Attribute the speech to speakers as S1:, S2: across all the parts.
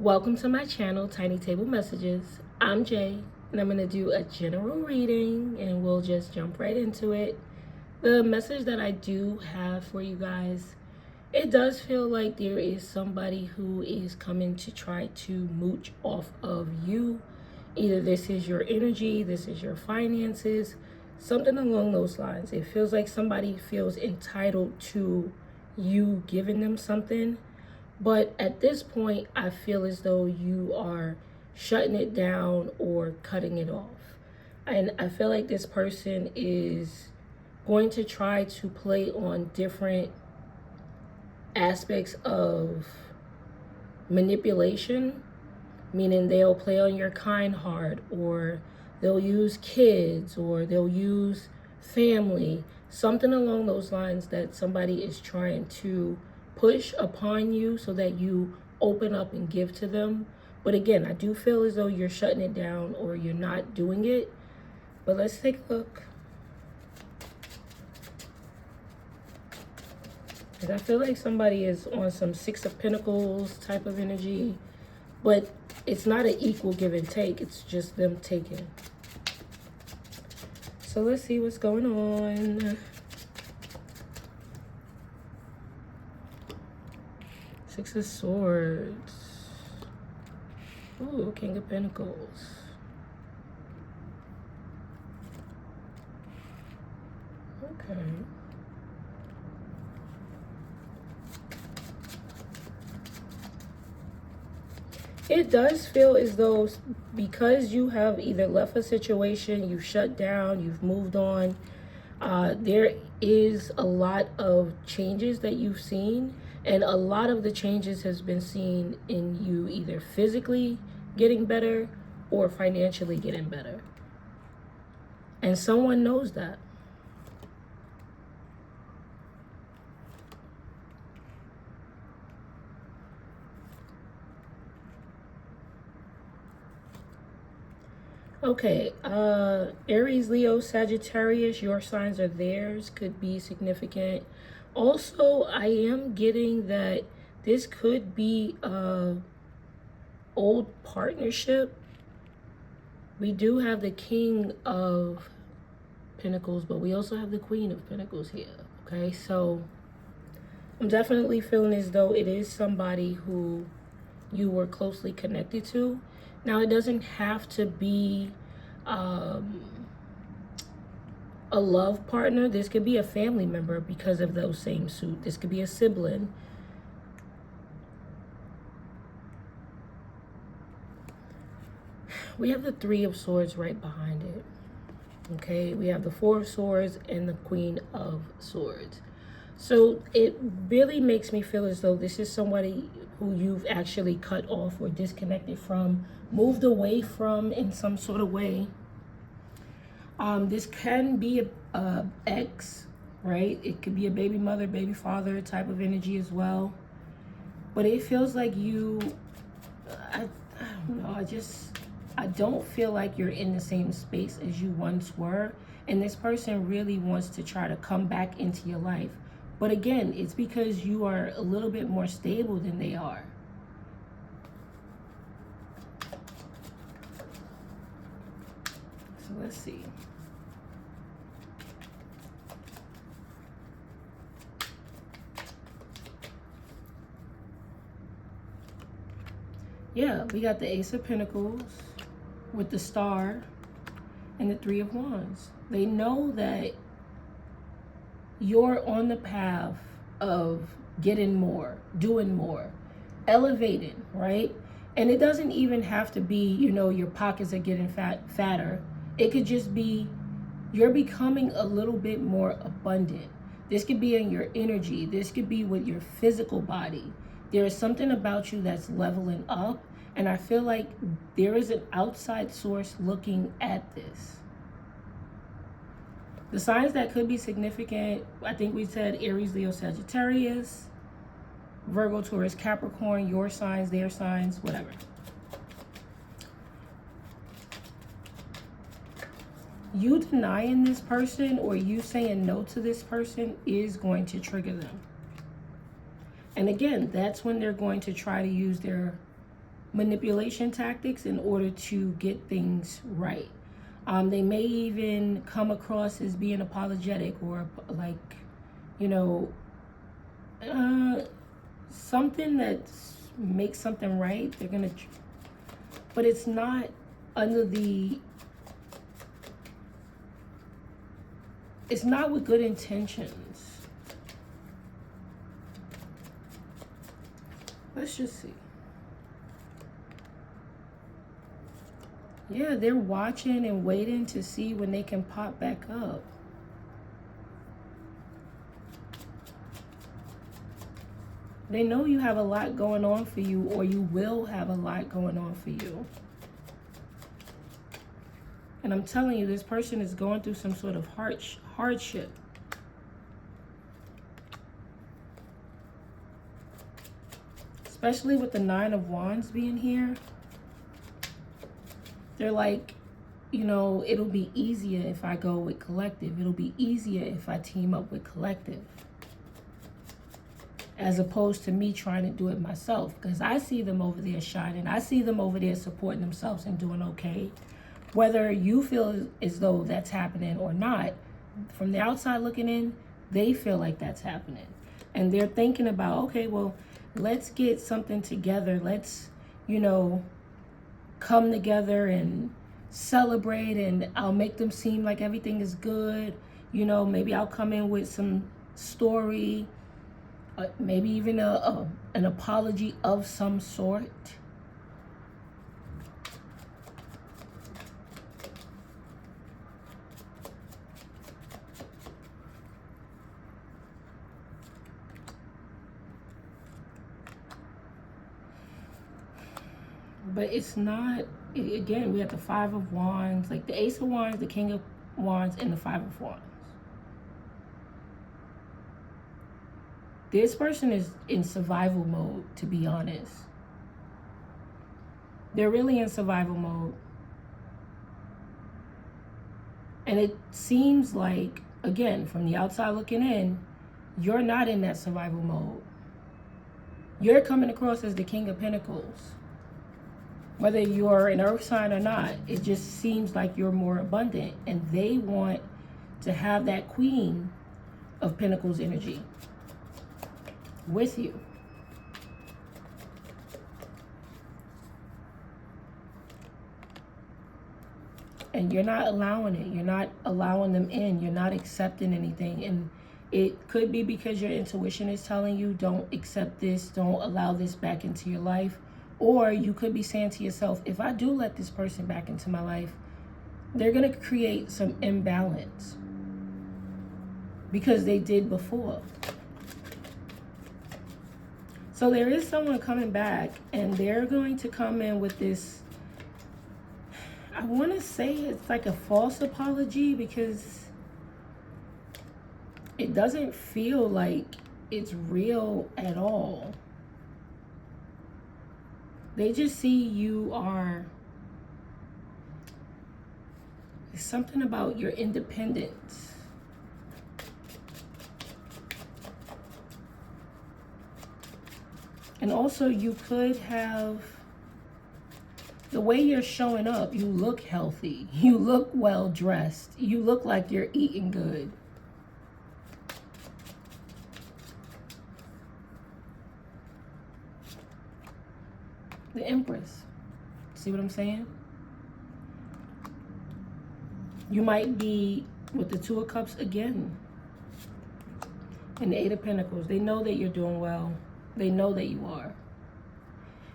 S1: Welcome to my channel, Tiny Table Messages. I'm Jay, and I'm going to do a general reading, and we'll just jump right into it. The message that I do have for you guys, it does feel like there is somebody who is coming to try to mooch off of you. Either this is your energy, this is your finances, something along those lines. It feels like somebody feels entitled to you giving them something. But at this point, I feel as though you are shutting it down or cutting it off. And I feel like this person is going to try to play on different aspects of manipulation, meaning they'll play on your kind heart, or they'll use kids, or they'll use family, something along those lines that somebody is trying to push upon you so that you open up and give to them. But again, I do feel as though you're shutting it down or you're not doing it. But let's take a look. Because I feel like somebody is on some Six of Pentacles type of energy, but it's not an equal give and take. It's just them taking. So let's see what's going on. Six of Swords. Ooh, King of Pentacles. Okay. It does feel as though because you have either left a situation, you've shut down, you've moved on, there is a lot of changes that you've seen. And a lot of the changes has been seen in you either physically getting better or financially getting better. And someone knows that. Okay, Aries, Leo, Sagittarius, your signs are theirs, could be significant. Also, I am getting that this could be a old partnership. We do have the King of Pentacles, but we also have the Queen of Pentacles here. Okay, so I'm definitely feeling as though it is somebody who you were closely connected to. Now, it doesn't have to be a love partner. This could be a family member because of those same suit. This could be a sibling. We have the Three of Swords right behind it. Okay, we have the Four of Swords and the Queen of Swords. So it really makes me feel as though this is somebody who you've actually cut off or disconnected from, moved away from in some sort of way. This can be a ex, right? It could be a baby mother, baby father type of energy as well. But it feels like you, I don't know, I don't feel like you're in the same space as you once were. And this person really wants to try to come back into your life. But again, it's because you are a little bit more stable than they are. So let's see. Yeah, we got the Ace of Pentacles with the Star and the Three of Wands. They know that you're on the path of getting more, doing more, elevating, right? And it doesn't even have to be, you know, your pockets are getting fatter. It could just be you're becoming a little bit more abundant. This could be in your energy. This could be with your physical body. There is something about you that's leveling up. And I feel like there is an outside source looking at this. The signs that could be significant, I think we said Aries, Leo, Sagittarius, Virgo, Taurus, Capricorn, your signs, their signs, whatever. You denying this person or you saying no to this person is going to trigger them. And again, that's when they're going to try to use their manipulation tactics in order to get things right. They may even come across as being apologetic or like, you know, something that makes something right. They're gonna, but it's not under the, it's not with good intentions. Let's just see. Yeah, they're watching and waiting to see when they can pop back up. They know you have a lot going on for you, or you will have a lot going on for you. And I'm telling you, this person is going through some sort of hardship. Especially with the Nine of Wands being here. They're like, you know, it'll be easier if I go with collective. It'll be easier if I team up with collective. As opposed to me trying to do it myself. Because I see them over there shining. I see them over there supporting themselves and doing okay. Whether you feel as though that's happening or not, from the outside looking in, they feel like that's happening. And they're thinking about, okay, well, let's get something together. Let's, you know, come together and celebrate, and I'll make them seem like everything is good. You know, maybe I'll come in with some story, maybe even an apology of some sort. But it's not, again, we have the Five of Wands, like the Ace of Wands, the King of Wands, and the Five of Wands. This person is in survival mode, to be honest. They're really in survival mode. And it seems like, again, from the outside looking in, you're not in that survival mode. You're coming across as the King of Pentacles. Whether you're an earth sign or not, it just seems like you're more abundant. And they want to have that Queen of Pentacles energy with you. And you're not allowing it. You're not allowing them in. You're not accepting anything. And it could be because your intuition is telling you, don't accept this, don't allow this back into your life. Or you could be saying to yourself, if I do let this person back into my life, they're going to create some imbalance. Because they did before. So there is someone coming back, and they're going to come in with this, I want to say it's like a false apology, because it doesn't feel like it's real at all. They just see you are, there's something about your independence. And also you could have, the way you're showing up, you look healthy. You look well dressed. You look like you're eating good. The Empress. See what I'm saying? You might be with the Two of Cups again. And the Eight of Pentacles. They know that you're doing well. They know that you are.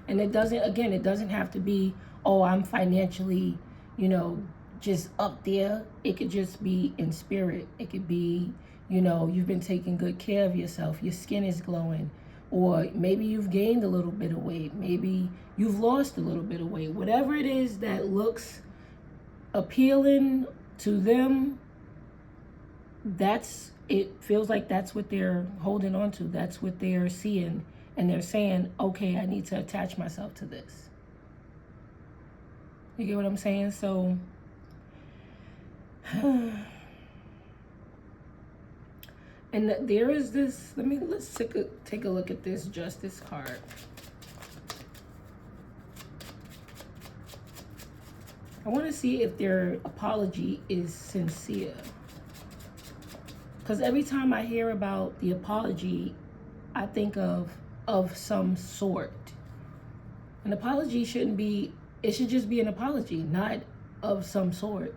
S1: And it doesn't, again, it doesn't have to be, oh, I'm financially, you know, just up there. It could just be in spirit. It could be, you know, you've been taking good care of yourself. Your skin is glowing. Or maybe you've gained a little bit of weight. Maybe you've lost a little bit of weight. Whatever it is that looks appealing to them, that's, it feels like that's what they're holding on to. That's what they're seeing. And they're saying, okay, I need to attach myself to this. You get what I'm saying? So, and there is this, let's take a look at this Justice card. I want to see if their apology is sincere. Because every time I hear about the apology, I think of some sort. An apology shouldn't be, it should just be an apology, not of some sort.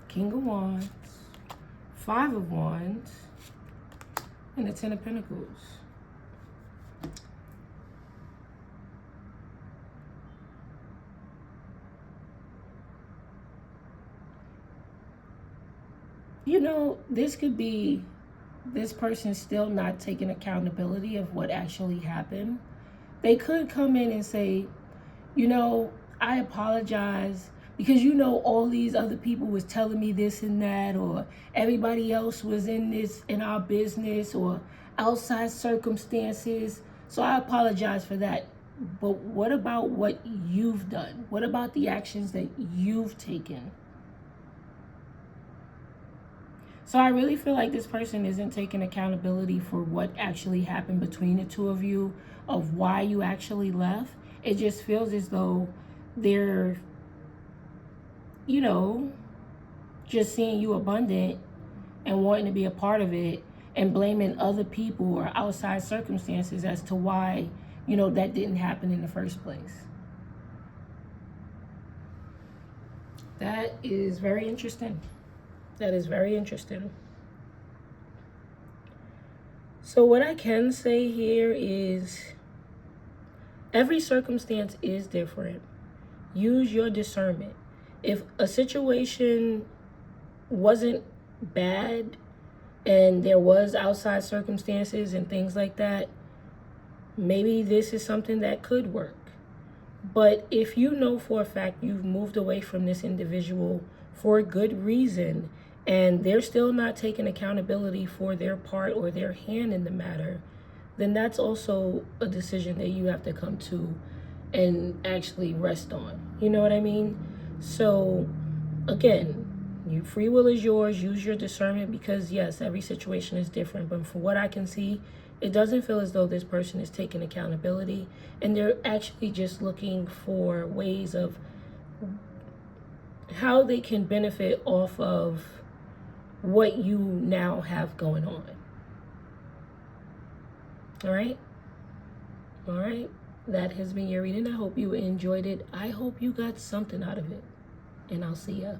S1: King of Wands, Five of Wands, and the Ten of Pentacles. You know, this could be this person still not taking accountability of what actually happened. They could come in and say, you know, I apologize because, you know, all these other people was telling me this and that, or everybody else was in our business, or outside circumstances. So I apologize for that. But what about what you've done? What about the actions that you've taken? So I really feel like this person isn't taking accountability for what actually happened between the two of you, of why you actually left. It just feels as though they're, you know, just seeing you abundant and wanting to be a part of it and blaming other people or outside circumstances as to why, you know, that didn't happen in the first place. That is very interesting. That is very interesting. So what I can say here is every circumstance is different. Use your discernment. If a situation wasn't bad and there was outside circumstances and things like that, maybe this is something that could work. But if you know for a fact you've moved away from this individual for a good reason and they're still not taking accountability for their part or their hand in the matter, then that's also a decision that you have to come to and actually rest on. You know what I mean? So again, free will is yours. Use your discernment because yes, every situation is different. But from what I can see, it doesn't feel as though this person is taking accountability and they're actually just looking for ways of how they can benefit off of what you now have going on. All right? All right. That has been your reading. I hope you enjoyed it. I hope you got something out of it. And I'll see ya.